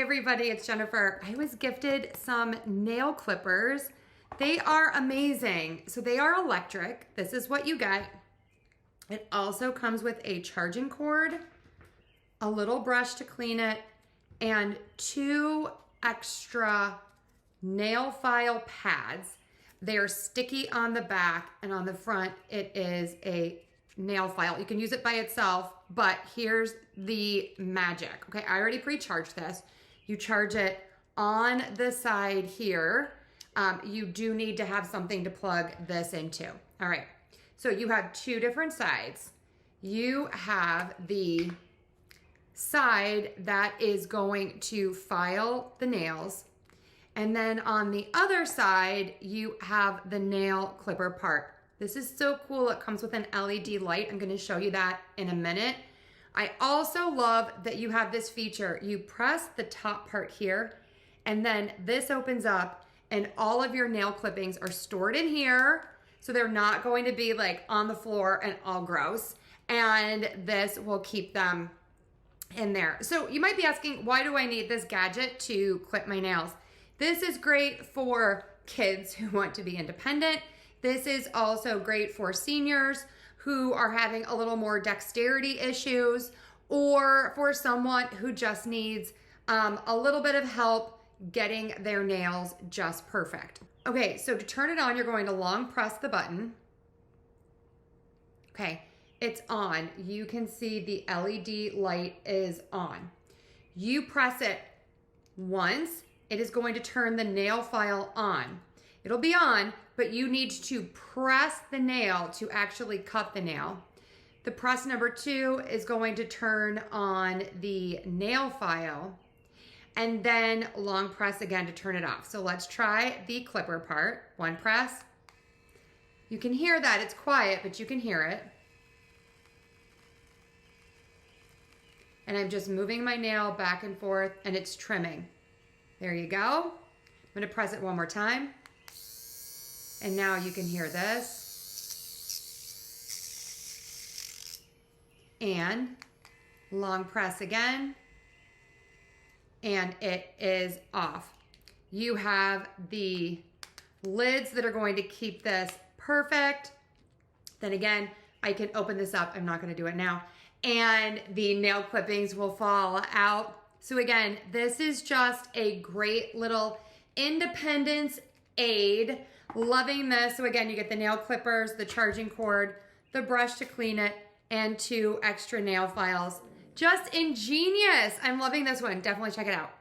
everybody, it's Jennifer. I was gifted some nail clippers. They are amazing. So they are electric. This is what you get. It also comes with a charging cord, a little brush to clean it, and 2 extra nail file pads. They are sticky on the back, and on the front it is a nail file. You can use it by itself, but here's the magic. Okay, I already pre-charged this. You charge it on the side here. You do need to have something to plug this into. All right, so you have 2 different sides. You have the side that is going to file the nails, and then on the other side, you have the nail clipper part. This is so cool. It comes with an LED light. I'm gonna show you that in a minute. I also love that you have this feature. You press the top part here, and then this opens up, and all of your nail clippings are stored in here, so they're not going to be like on the floor and all gross, and this will keep them in there. So you might be asking, why do I need this gadget to clip my nails? This is great for kids who want to be independent. This is also great for seniors who are having a little more dexterity issues, or for someone who just needs a little bit of help getting their nails just perfect. Okay, so to turn it on, you're going to long press the button. Okay, it's on. You can see the LED light is on. You press it once, it is going to turn the nail file on. It'll be on, but you need to press the nail to actually cut the nail. The press number 2 is going to turn on the nail file, and then long press again to turn it off. So let's try the clipper part. 1 press. You can hear that, it's quiet, but you can hear it. And I'm just moving my nail back and forth, and it's trimming. There you go. I'm gonna press it one more time. And now you can hear this. And long press again. And it is off. You have the lids that are going to keep this perfect. Then again, I can open this up. I'm not gonna do it now. And the nail clippings will fall out. So again, this is just a great little independence aid. Loving this. So again, you get the nail clippers, the charging cord, the brush to clean it, and 2 extra nail files. Just ingenious. I'm loving this one. Definitely check it out.